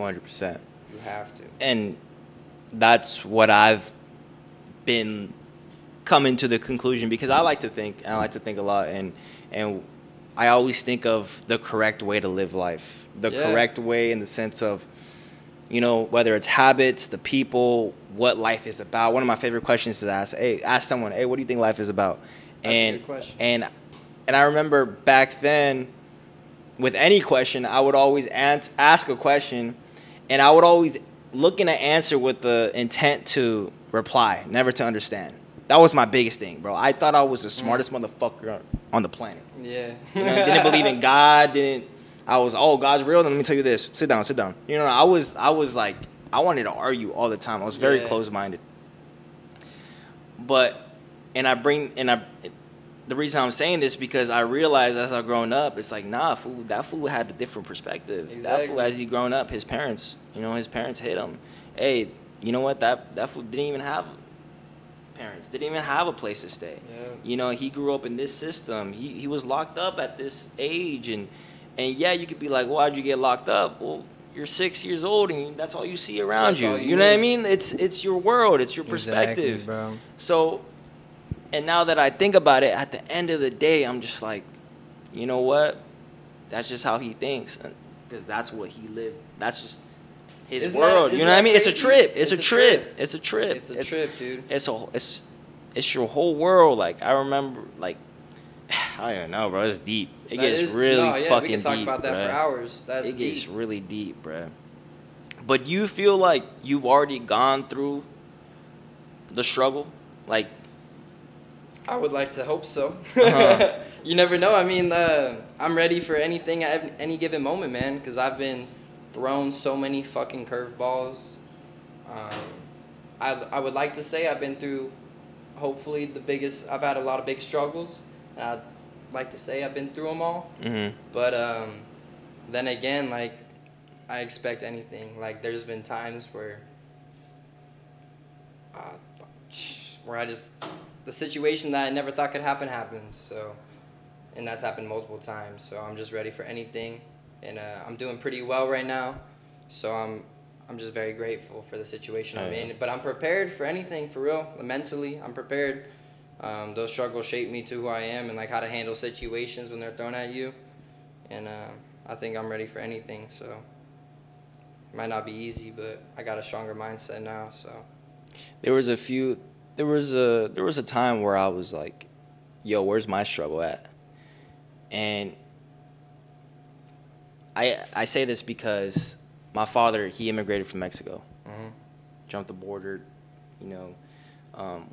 100%. You have to. And that's what I've been coming to the conclusion, because I like to think, and I like to think a lot, and I always think of the correct way to live life. The correct way in the sense of, you know, whether it's habits, the people, what life is about. One of my favorite questions is to ask someone, hey, what do you think life is about? That's a good question. And I remember back then, with any question, I would always ask a question, and I would always look in an answer with the intent to reply, never to understand. That was my biggest thing, bro. I thought I was the smartest motherfucker on the planet. Yeah. You know, didn't believe in God. I was, oh, God's real. Then let me tell you this. Sit down. You know, I was like, I wanted to argue all the time. I was very closed-minded. But, the reason I'm saying this because I realized as I've grown up, it's like, nah, fool, that fool had a different perspective. Exactly. That fool, as he grown up, his parents hit him. Hey, you know what? That fool didn't even have parents, didn't even have a place to stay. Yeah. You know, he grew up in this system. He was locked up at this age, and yeah, you could be like, why'd you get locked up? Well, you're 6 years old, and that's all you see around you. You know what I mean? It's your world. It's your perspective. Exactly, bro. So, and now that I think about it, at the end of the day, I'm just like, you know what? That's just how he thinks, because that's what he lived. That's just his world. You know what I mean? It's a trip. It's a trip. It's a trip. It's a trip, dude. It's your whole world. Like, I remember, like, I don't know, bro. It's deep. It gets really fucking deep. We can talk about that for hours. It gets really deep, bro. But you feel like you've already gone through the struggle? Like, I would like to hope so. You never know. I mean, I'm ready for anything at any given moment, man, because I've been thrown so many fucking curveballs. I would like to say I've been through, hopefully, I've had a lot of big struggles. I'd like to say I've been through them all. Mm-hmm. But then again, like, I expect anything. Like, there's been times where the situation that I never thought could happen happens. So, and that's happened multiple times. So I'm just ready for anything, and I'm doing pretty well right now. So I'm just very grateful for the situation I'm in. But I'm prepared for anything, for real. Mentally, I'm prepared. Those struggles shape me to who I am, and like how to handle situations when they're thrown at you. And I think I'm ready for anything. So it might not be easy, but I got a stronger mindset now. So there was a time where I was like, yo, where's my struggle at? And I say this because my father, he immigrated from Mexico. Mm-hmm. Jumped the border, you know,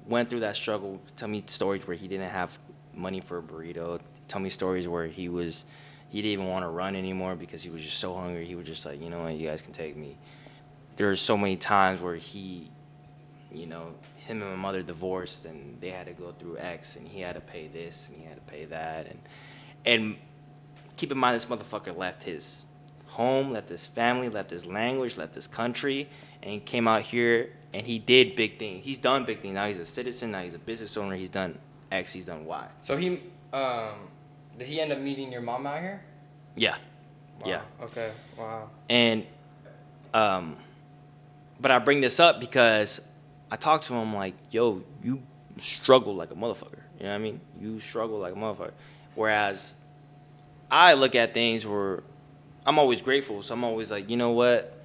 went through that struggle. Tell me stories where he didn't have money for a burrito. Tell me stories where he didn't even want to run anymore because he was just so hungry. He was just like, you know what, you guys can take me. There's so many times where he, you know, him and my mother divorced, and they had to go through X, and he had to pay this, and he had to pay that, and keep in mind, this motherfucker left his home, left his family, left his language, left his country, and he came out here, and he did big things. He's done big things. Now he's a citizen. Now he's a business owner. He's done X. He's done Y. So did he end up meeting your mom out here? Yeah. Wow. Yeah. Okay. Wow. And, but I bring this up because I talked to him like, yo, you struggle like a motherfucker. You know what I mean? You struggle like a motherfucker. Whereas I look at things where I'm always grateful. So I'm always like, you know what?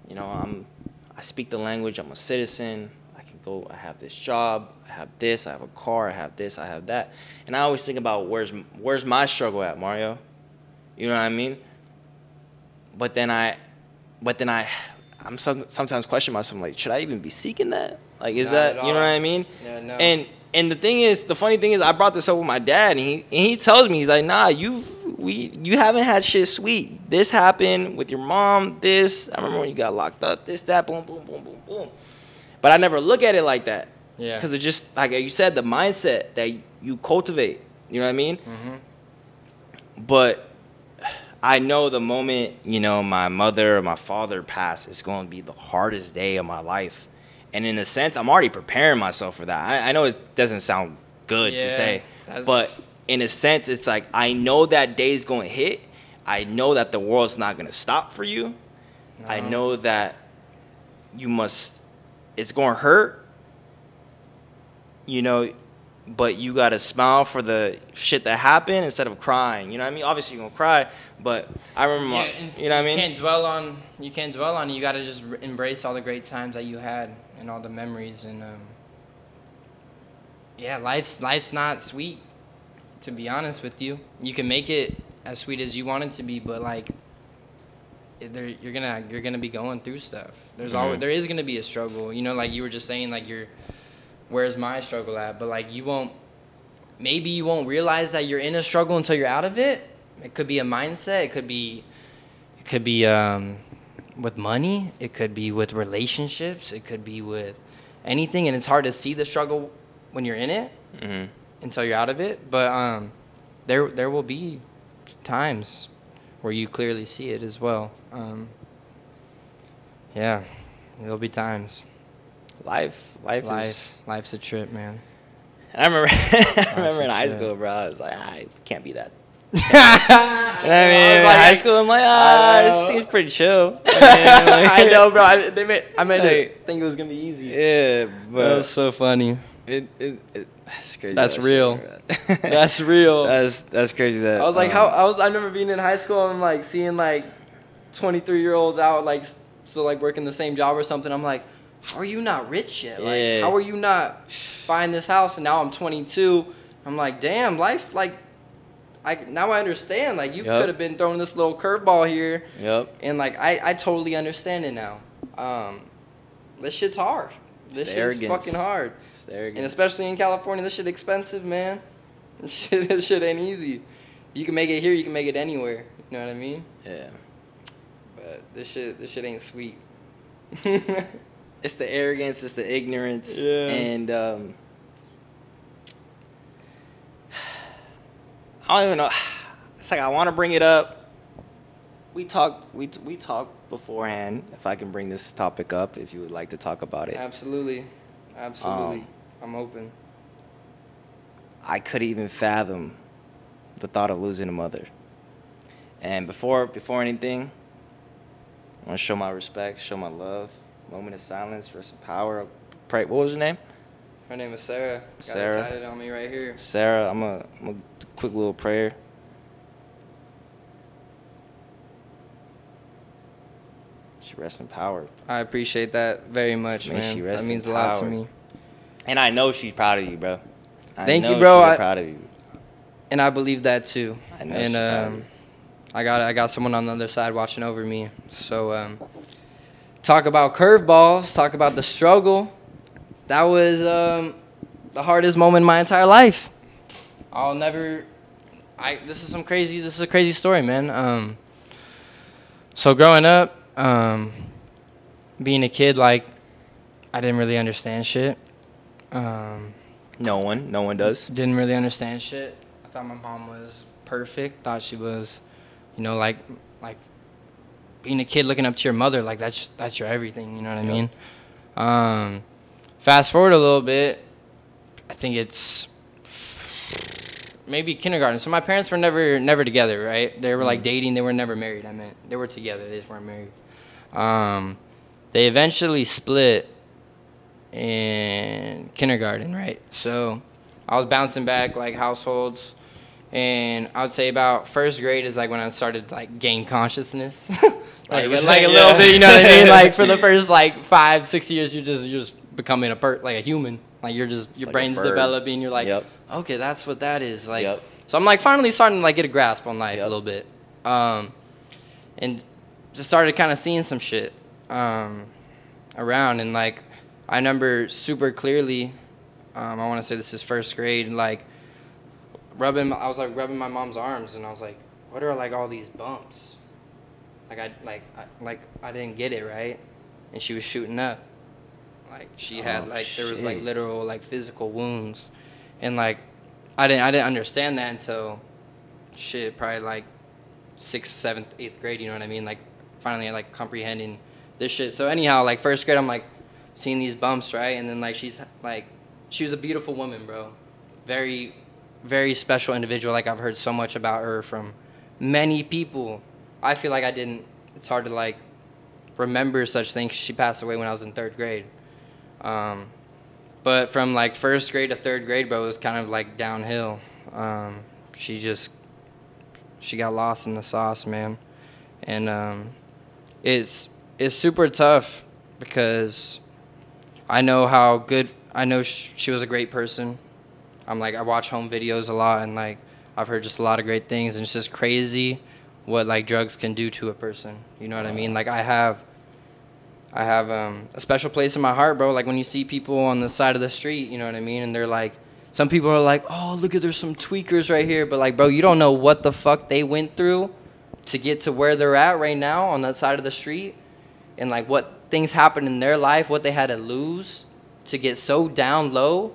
You know, I speak the language. I'm a citizen. I can go. I have this job. I have this. I have a car. I have this. I have that. And I always think about where's my struggle at, Mario? You know what I mean? But then I'm sometimes question myself. I'm like, should I even be seeking that? Like, is that, you know what I mean? Yeah, no. And the funny thing is, I brought this up with my dad, and he tells me, he's like, nah, you haven't had shit sweet. This happened with your mom. This, I remember when you got locked up. This, that, boom, boom, boom, boom, boom. But I never look at it like that. Yeah. Because it just, like you said, the mindset that you cultivate. You know what I mean? Mm-hmm. But I know the moment, you know, my mother or my father pass, it's going to be the hardest day of my life. And in a sense, I'm already preparing myself for that. I know it doesn't sound good to say, but in a sense, it's like I know that day is going to hit. I know that the world's not going to stop for you. I know that it's going to hurt, you know, but you got to smile for the shit that happened instead of crying. You know what I mean? Obviously, you're going to cry, but I remember, you know what I mean? You can't dwell on it. You got to just embrace all the great times that you had and all the memories. And, yeah, life's not sweet, to be honest with you. You can make it as sweet as you want it to be, but, like, you're gonna be going through stuff. There is gonna be a struggle. You know, like you were just saying, like where's my struggle at? But like maybe you won't realize that you're in a struggle until you're out of it. It could be a mindset. It could be with money. It could be with relationships. It could be with anything. And it's hard to see the struggle when you're in it until you're out of it. But there will be times where you clearly see it as well. Yeah, there'll be times. Life's a trip, man. And I remember in high school, bro, I was like, I can't be that. You know what I mean? In high school, I'm like, it seems pretty chill. I know, bro. I meant to think it was gonna be easy. Yeah, but that was so funny. That's crazy. That's real. That's real. That's crazy. That I was like, I remember being in high school and like seeing like 23-year-olds out like working the same job or something. I'm like, how are you not rich yet? Like, how are you not buying this house? And now I'm 22. I'm like, damn, life. Like, now I understand. Like, you could have been throwing this little curveball here. Yep. And like, I totally understand it now. This shit's hard. This shit's fucking hard. And especially in California, this shit expensive, man. This shit ain't easy. You can make it here, you can make it anywhere. You know what I mean? Yeah. But this shit ain't sweet. It's the arrogance, it's the ignorance, and I don't even know. It's like I want to bring it up. We talked beforehand. If I can bring this topic up, if you would like to talk about it. Absolutely. I'm open. I couldn't even fathom the thought of losing a mother. And before anything, I want to show my respect, show my love. Moment of silence, rest in power. Pray. What was her name? Her name is Sarah. Sarah. Got it tatted on me right here. Sarah, I'm a quick little prayer. She rests in power. I appreciate that very much, man. That means a lot to me. And I know she's proud of you, bro. Thank you, bro. She's proud of you. And I believe that too. I know she's proud of you. I got someone on the other side watching over me. So talk about curveballs, talk about the struggle. That was the hardest moment in my entire life. This is a crazy story, man. So growing up, being a kid, like, I didn't really understand shit. No one does. Didn't really understand shit. I thought my mom was perfect. Thought she was, you know, like being a kid looking up to your mother, like that's your everything. You know what I mean? Fast forward a little bit, I think it's maybe kindergarten. So my parents were never together, right? They were like dating. They were never married. I meant they were together. They just weren't married. They eventually split in kindergarten, right? So I was bouncing back like households, and I would say about first grade is like when I started like gain consciousness, like a little bit, you know what I mean? Like for the first like 5-6 years, you're just becoming like a human. Like your brain's developing. You're like, okay, that's what that is. Like, so I'm like finally starting to like get a grasp on life a little bit, and just started kind of seeing some shit around, and like I remember super clearly. I want to say this is first grade, like I was like rubbing my mom's arms, and I was like, what are like all these bumps? I didn't get it, right? And she was shooting up. Like she had there was like literal like physical wounds, and like I didn't understand that until probably like 6th, 7th, 8th grade. You know what I mean? Like finally like comprehending this shit. So anyhow, like first grade, I'm like seeing these bumps, right? And then like she was a beautiful woman, bro. Very, very special individual. Like I've heard so much about her from many people. I feel like I didn't. It's hard to like remember such things. She passed away when I was in 3rd grade. But from like 1st grade to 3rd grade, bro, it was kind of like downhill. She got lost in the sauce, man. And it's super tough because I know she was a great person. I watch home videos a lot, and like I've heard just a lot of great things, and it's just crazy what like drugs can do to a person. You know what I mean? Like I have a special place in my heart, bro. Like when you see people on the side of the street, you know what I mean? And they're like, some people are like, oh, look at, there's some tweakers right here. But like, bro, you don't know what the fuck they went through to get to where they're at right now on that side of the street. And like what things happened in their life, what they had to lose to get so down low.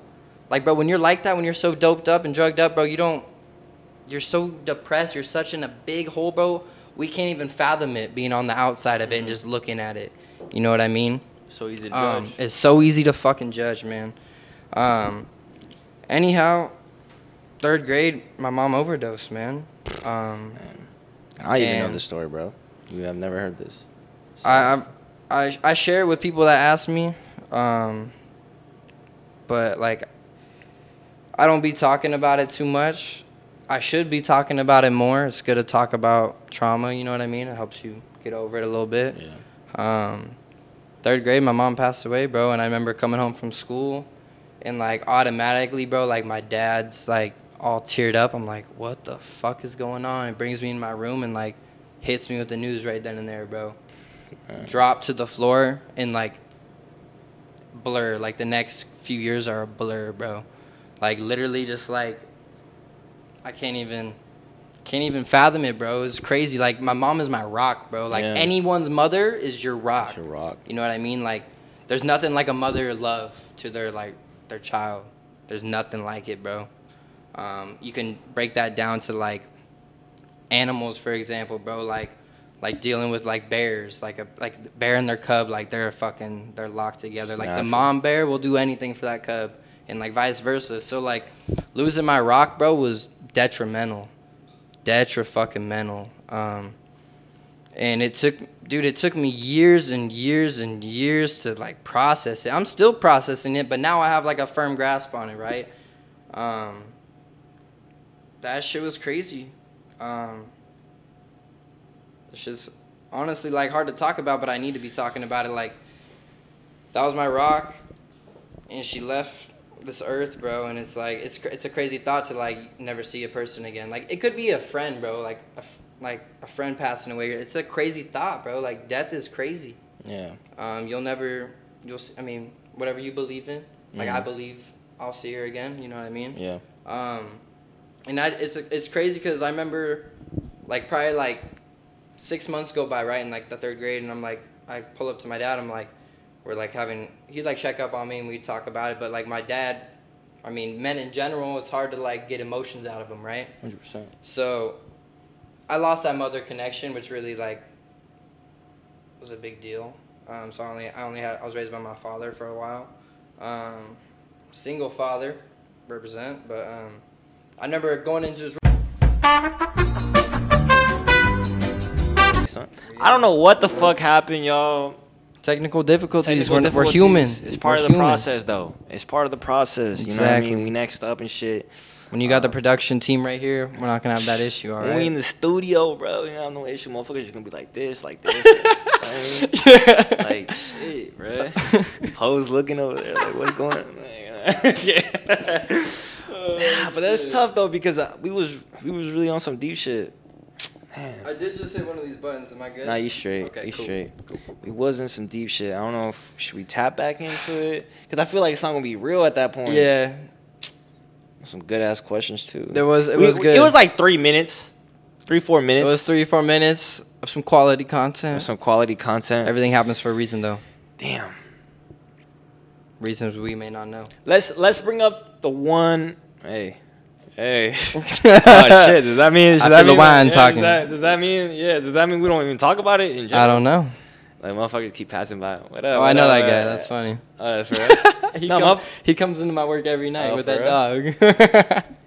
Like, bro, when you're like that, when you're so doped up and drugged up, bro, you're so depressed. You're such in a big hole, bro. We can't even fathom it being on the outside of it and just looking at it. You know what I mean? So easy to judge. It's so easy to fucking judge, man. Anyhow, 3rd grade, my mom overdosed, man. I even know this story, bro. You have never heard this. So. I share it with people that ask me, but like I don't be talking about it too much. I should be talking about it more. It's good to talk about trauma, you know what I mean? It helps you get over it a little bit. Yeah. 3rd grade, my mom passed away, bro, and I remember coming home from school and like automatically, bro, like my dad's like all teared up. I'm like, what the fuck is going on? It brings me in my room and like hits me with the news right then and there, bro. Drop to the floor and like blur. Like the next few years are a blur, bro. Like literally just like I can't even fathom it, bro. It's crazy. Like my mom is my rock, bro. Like anyone's mother is your rock. It's your rock. You know what I mean? Like there's nothing like a mother love to their child. There's nothing like it, bro. You can break that down to like animals, for example, bro. Like dealing with like bears, like the bear and their cub, like they're locked together. Like the mom bear will do anything for that cub, and like vice versa. So like losing my rock, bro, was detrimental. Detra-fucking-mental. And it took me years and years and years to like process it. I'm still processing it, but now I have like a firm grasp on it, right? That shit was crazy. It's just honestly like hard to talk about, but I need to be talking about it. Like that was my rock, and she left this earth, bro, and it's like it's a crazy thought to like never see a person again. Like it could be a friend, bro, like a friend passing away. It's a crazy thought, bro. Like death is crazy. Yeah. I mean, whatever you believe in. Like I believe I'll see her again. You know what I mean? Yeah. And it's crazy because I remember like probably like 6 months go by, right, in like the 3rd grade, and I'm like, I pull up to my dad. I'm like, we're like he'd like check up on me and we'd talk about it. But like my dad, I mean, men in general, it's hard to like get emotions out of them, right? 100%. So I lost that mother connection, which really like was a big deal. So I was raised by my father for a while. Single father, represent. But I remember going into his room. I don't know what the fuck happened, y'all. Technical difficulties. We're human. It's part of the process, though. It's part of the process. Exactly. You know what I mean? We next up and shit. When you got the production team right here, we're not gonna have that issue, all right? When we in the studio, bro, you know, no issue. Motherfuckers just gonna be like this. Like, shit, bro. Hoes looking over there, like, what's going on? Yeah. But that's tough though, because we was really on some deep shit. Man. I did just hit one of these buttons. Am I good? Nah, you straight. Okay, cool. Straight. Cool. We was in some deep shit. I don't know if should we tap back into it, because I feel like it's not gonna be real at that point. Yeah. Some good ass questions too. It was good. It was like 3 minutes, 3-4 minutes. It was 3-4 minutes of some quality content. Everything happens for a reason, though. Damn. Reasons we may not know. Let's bring up the one. Hey. Oh shit! Does that mean? Does that mean we don't even talk about it in general? I don't know. Like motherfuckers keep passing by. What up? Oh, I know that guy. That's funny. That's right. He comes into my work every night with that dog.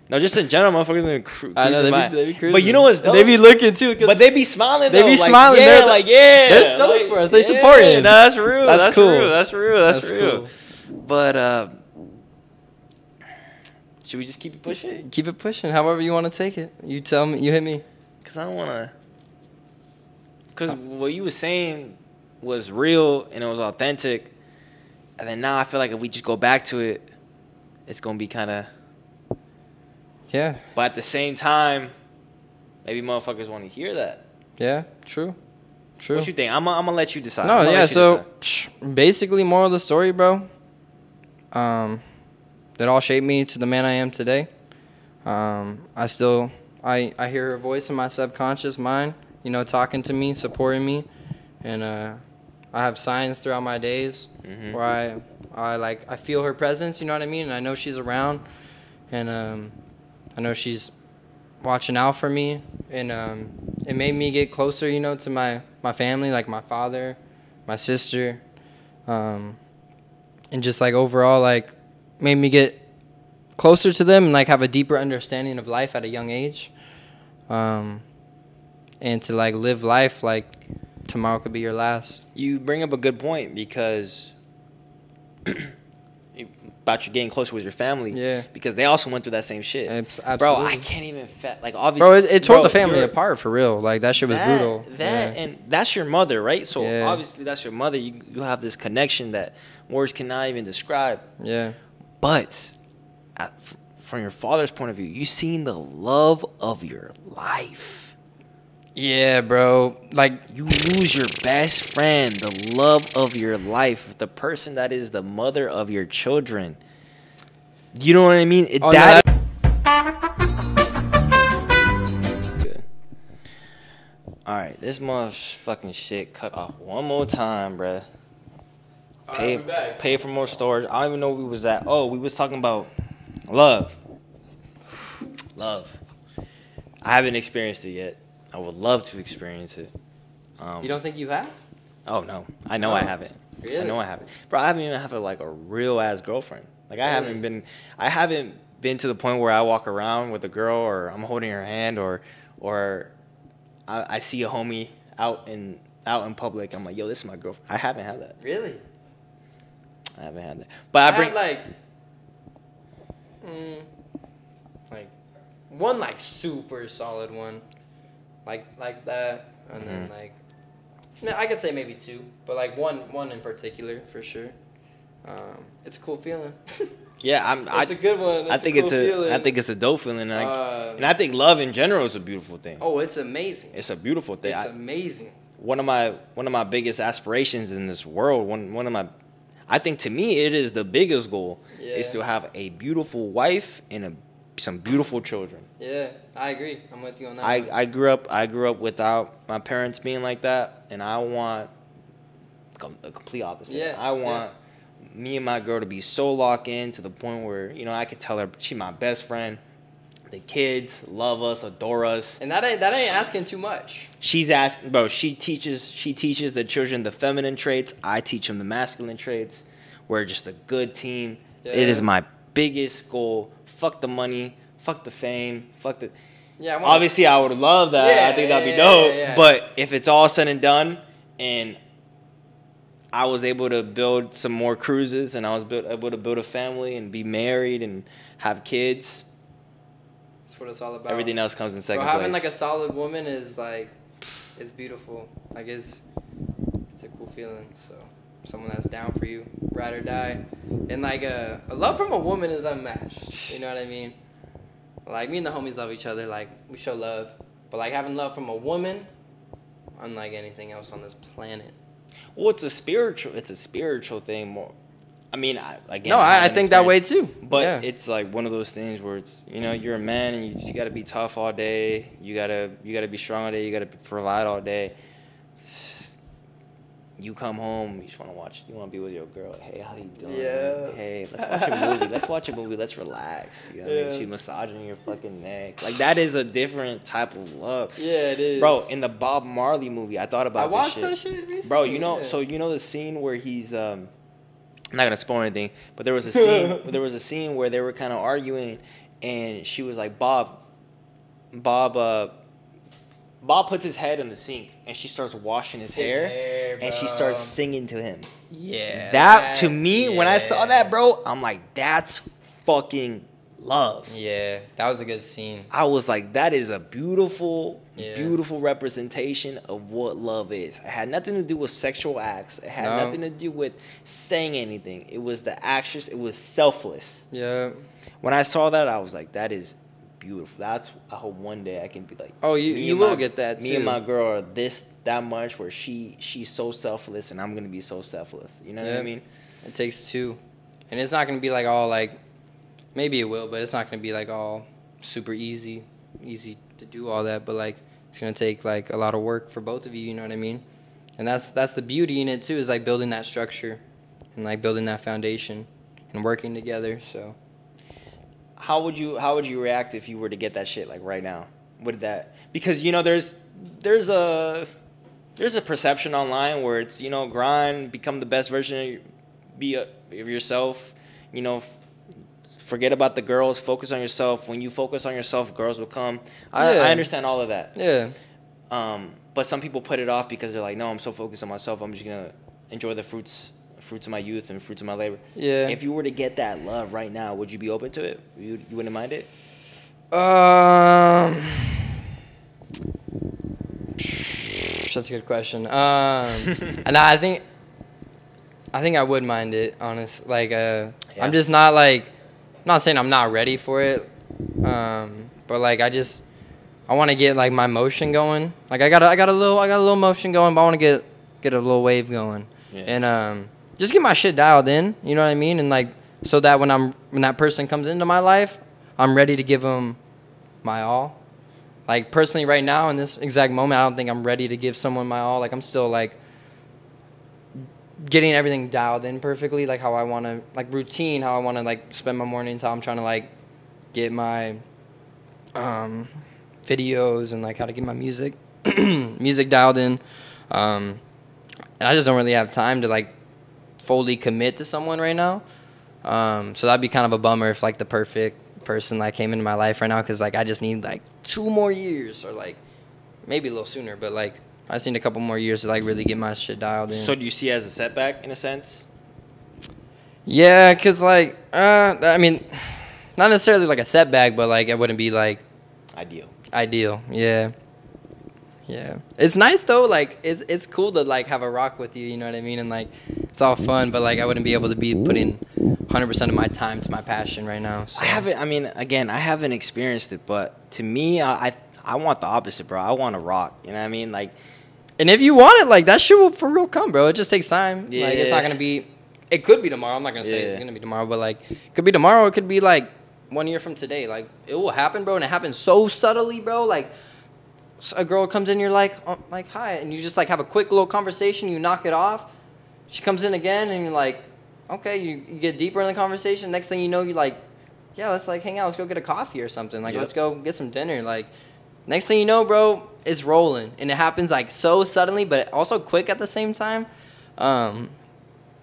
No, just in general, motherfuckers I know they be cruising. But you know what's dope? They be looking too. But they be smiling. They though. be like, smiling. Yeah, They're stoked like, for us. They supporting. No, that's real. That's cool. real. That's real. That's real. Cool. But should we just keep it pushing? Keep it pushing. However you want to take it. You tell me. You hit me. Cause I don't wanna. Cause what you was saying was real and it was authentic, and then now I feel like if we just go back to it, it's gonna be kind of. Yeah. But at the same time, maybe motherfuckers want to hear that. Yeah. True. True. What you think? I'm gonna let you decide. No. Yeah. So basically, moral of the story, bro. That all shaped me to the man I am today. I hear her voice in my subconscious mind, you know, talking to me, supporting me, and I have signs throughout my days where I feel her presence, you know what I mean, and I know she's around, and I know she's watching out for me, and it made me get closer, you know, to my family, like my father, my sister, and just like overall like made me get closer to them and like have a deeper understanding of life at a young age, and to like live life like tomorrow could be your last. You bring up a good point because about you getting closer with your family. Yeah. Because they also went through that same shit. Absolutely. Bro, I can't even like obviously. Bro, it tore the family apart for real. Like that shit was brutal. And that's your mother, right? So Yeah. obviously that's your mother. You have this connection that words cannot even describe. Yeah. But from your father's point of view, you seen the love of your life. Yeah, bro. Like you lose your best friend, the love of your life, the person that is the mother of your children. You know what I mean? Good. All right, this motherfucking shit cut off one more time, bruh. Pay for more storage. I don't even know where we was at. Oh, we was talking about love. Love. I haven't experienced it yet. I would love to experience it. You don't think you have? Oh no, I know I haven't. Really? I know I haven't. Bro, I haven't even had like a real ass girlfriend. Like I haven't been to the point where I walk around with a girl or I'm holding her hand or I see a homie out in public. I'm like, yo, this is my girlfriend. I haven't had that. Really? I haven't had that. But I bring like one like super solid one. Like that, and then like, I could say maybe two, but like one in particular for sure. It's a cool feeling. Yeah, it's a good one. I think it's a dope feeling, and I think love in general is a beautiful thing. Oh, it's amazing. It's a beautiful thing. It's amazing. One of my biggest aspirations in this world. I think to me it is the biggest goal is to have a beautiful wife and some beautiful children. Yeah, I agree. I'm with you on that. I grew up without my parents being like that, and I want the complete opposite. Yeah, I want me and my girl to be so locked in to the point where, you know, I could tell her she's my best friend. The kids love us, adore us. And that ain't asking too much. She's asking, bro, she teaches the children the feminine traits. I teach them the masculine traits. We're just a good team. Yeah. It is my biggest goal. Fuck the money. Fuck the fame. Fuck the... Yeah, obviously, I would love that. Yeah, I think that'd be dope. Yeah. But if it's all said and done and I was able to build some more cruises and I was able to build a family and be married and have kids... That's what it's all about. Everything else comes in second place. Having like a solid woman is like, it's beautiful. Like it's a cool feeling. So someone that's down for you, ride or die, and like a love from a woman is unmatched. You know what I mean? Like me and the homies love each other. Like we show love, but like having love from a woman, unlike anything else on this planet. Well, it's a spiritual thing more. I mean, I think that way too. But it's like one of those things where it's, you know, you're a man and you got to be tough all day. You gotta be strong all day. You gotta provide all day. You come home, you just want to be with your girl. Hey, how you doing? Yeah. Hey, let's watch a movie. Let's relax. You know what I mean? She's massaging your fucking neck. Like that is a different type of love. Yeah, it is. Bro, in the Bob Marley movie, I thought about this shit. I watched that shit recently. Bro, you know, so you know the scene where he's I'm not gonna spoil anything, but there was a scene. There was a scene where they were kind of arguing, and she was like, Bob puts his head in the sink, and she starts washing his hair, and she starts singing to him. Yeah. That to me, when I saw that, bro, I'm like, that's fucking love. Yeah, that was a good scene. I was like, that is a beautiful, beautiful representation of what love is. It had nothing to do with sexual acts. It had nothing to do with saying anything. It was the actions. It was selfless. Yeah. When I saw that, I was like, that is beautiful. That's, I hope one day I can be like, oh, you will get that too. Me and my girl are that much where she's so selfless and I'm gonna be so selfless. You know what I mean? It takes two, and it's not gonna be like all like, maybe it will, but it's not gonna be like all super easy to do all that. But like, it's gonna take like a lot of work for both of you. You know what I mean? And that's the beauty in it too, is like building that structure and like building that foundation and working together. So. How would you react if you were to get that shit like right now? Would that, because you know there's a perception online where it's, you know, grind, become the best version of yourself, you know, forget about the girls, focus on yourself. When you focus on yourself, girls will come. I understand all of that. Yeah. But some people put it off because they're like, no, I'm so focused on myself, I'm just gonna enjoy the fruits of my youth and fruits of my labor. Yeah. If you were to get that love right now, would you be open to it? You wouldn't mind it? That's a good question. And I think I would mind it, honest. Like, I'm just not like, I'm not saying I'm not ready for it. But like, I want to get like my motion going. Like I got a little motion going, but I want to get a little wave going. Yeah. And just get my shit dialed in, you know what I mean? And like, so that when that person comes into my life, I'm ready to give them my all. Like personally right now in this exact moment, I don't think I'm ready to give someone my all. Like I'm still like getting everything dialed in perfectly, like how I want to, like routine, how I want to like spend my mornings, how I'm trying to like get my videos and like how to get my music dialed in. And I just don't really have time to like fully commit to someone right now. So that'd be kind of a bummer if like the perfect person like came into my life right now, because like I just need like 2 more years, or like maybe a little sooner, but like I just need a couple more years to like really get my shit dialed in. So do you see it as a setback in a sense? Yeah, because like I mean, not necessarily like a setback, but like it wouldn't be like ideal. Yeah, it's nice though. Like it's cool to like have a rock with you, you know what I mean? And like it's all fun, but like I wouldn't be able to be putting 100% of my time to my passion right now. So. I haven't experienced it, but to me, I want the opposite, bro. I want to rock. You know what I mean? Like, and if you want it, like that shit will for real come, bro. It just takes time. Yeah. Like it's not gonna be. It could be tomorrow. I'm not gonna say it's gonna be tomorrow, but like it could be tomorrow. It could be like 1 year from today. Like it will happen, bro, and it happens so subtly, bro. Like a girl comes in, you're like hi, and you just like have a quick little conversation. You knock it off. She comes in again, and you're like, okay, you get deeper in the conversation. Next thing you know, you're like, yeah, let's like hang out. Let's go get a coffee or something. Like let's go get some dinner. Like next thing you know, bro, it's rolling, and it happens like so suddenly, but also quick at the same time.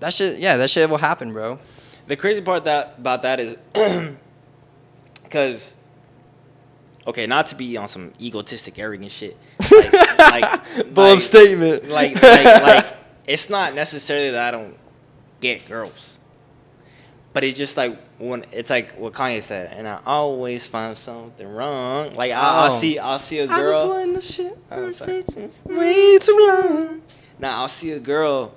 That shit will happen, bro. The crazy part about that is, because, okay, not to be on some egotistic, arrogant shit. Bold statement. Like, it's not necessarily that I don't get girls, but it's just like when it's like what Kanye said, and I always find something wrong. Like I'll see a girl. I've been playing the shit way too long. Now I'll see a girl.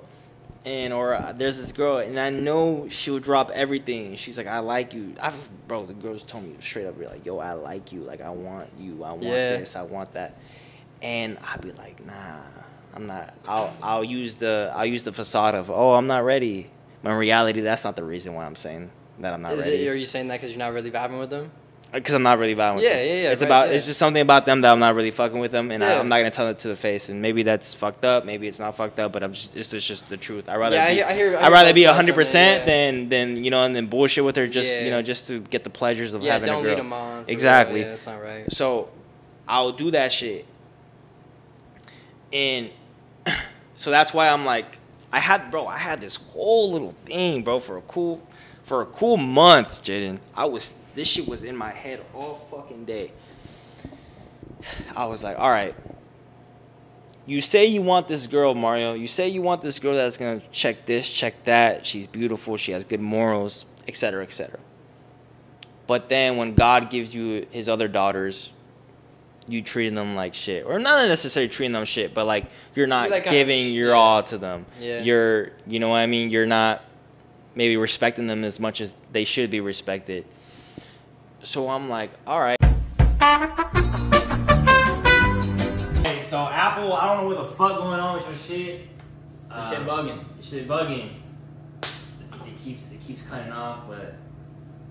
Or there's this girl, and I know she'll drop everything. She's like, I like you. Bro, the girls told me straight up, like, yo, I like you. Like, I want you. I want this. I want that. And I'd be like, nah, I'm not. I'll use the facade of, oh, I'm not ready. But in reality, that's not the reason why I'm saying that I'm not ready. Are you saying that because you're not really vibing with them? Because I'm not really vibing with them. Yeah. It's just something about them that I'm not really fucking with them, and I'm not gonna tell it to the face. And maybe that's fucked up. Maybe it's not fucked up, but it's just the truth. I'd rather be 100% than you know, and then bullshit with her just to get the pleasures of having a girl. Don't lead them on. Exactly. Yeah, that's not right. So I'll do that shit, and so that's why I'm like, I had this whole little thing, bro, for a cool month, Jaden. This shit was in my head all fucking day. I was like, all right. You say you want this girl, Mario. You say you want this girl that's gonna check this, check that. She's beautiful. She has good morals, etc., etc. But then when God gives you his other daughters, you treat them like shit, or not necessarily treating them shit, but like you're not giving your all to them. Yeah. You know what I mean? You're not maybe respecting them as much as they should be respected. So I'm like, all right. Hey, so Apple, I don't know what the fuck going on with your shit. The shit bugging. Shit bugging. It keeps cutting off, but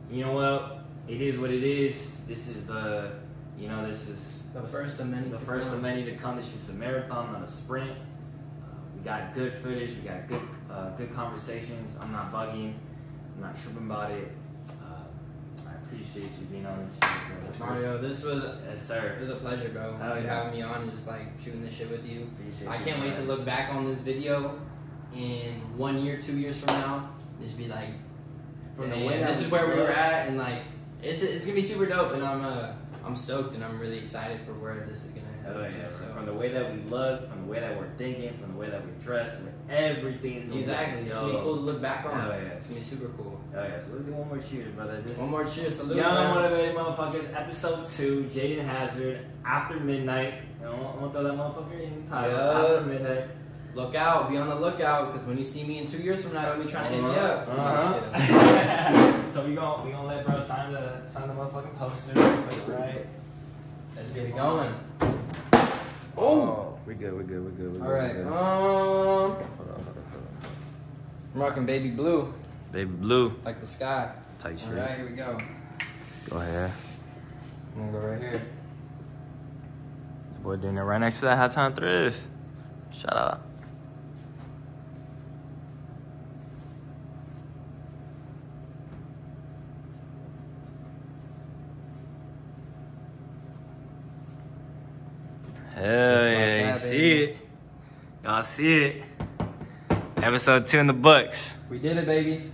you know what? It is what it is. This is the first of many. The first of many to come. This is a marathon, not a sprint. We got good footage. We got good conversations. I'm not bugging. I'm not tripping about it. I appreciate you being on this shit, bro. Mario, this was yes, sir. It was a pleasure, bro. Having me on and just like shooting this shit with you. Appreciate I can't wait to look back on this video in 1 year, 2 years from now. Just be like, this is where we were at, and like it's gonna be super dope, and I'm stoked and I'm really excited for where this is gonna head. Yeah, so. From the way that we look, from the way that we're thinking, from the way that we're dressed, everything's gonna exactly. It's gonna be cool to look back on. Oh, yeah. It's gonna be super cool. Oh yeah, so let's do one more cheers, brother. One more cheers, salute. Young motivated motherfuckers, episode 2, Jaden Hazard, After Midnight. I'm gonna throw that motherfucker in the title. After Midnight. Look out, be on the lookout, because when you see me in 2 years from now, don't be trying to hit me up. So we gonna let bro sign the motherfucking poster. Put it right. Let's get it going. Oh, we're good. All right. I'm rocking baby blue. Baby blue. Like the sky. Tight shit. All right, here we go. Go ahead. I'm gonna go right here. That boy doing it right next to that Hot Time Thrift. Shout out. Hell yeah, you see it. Y'all see it. Episode 2 in the books. We did it, baby.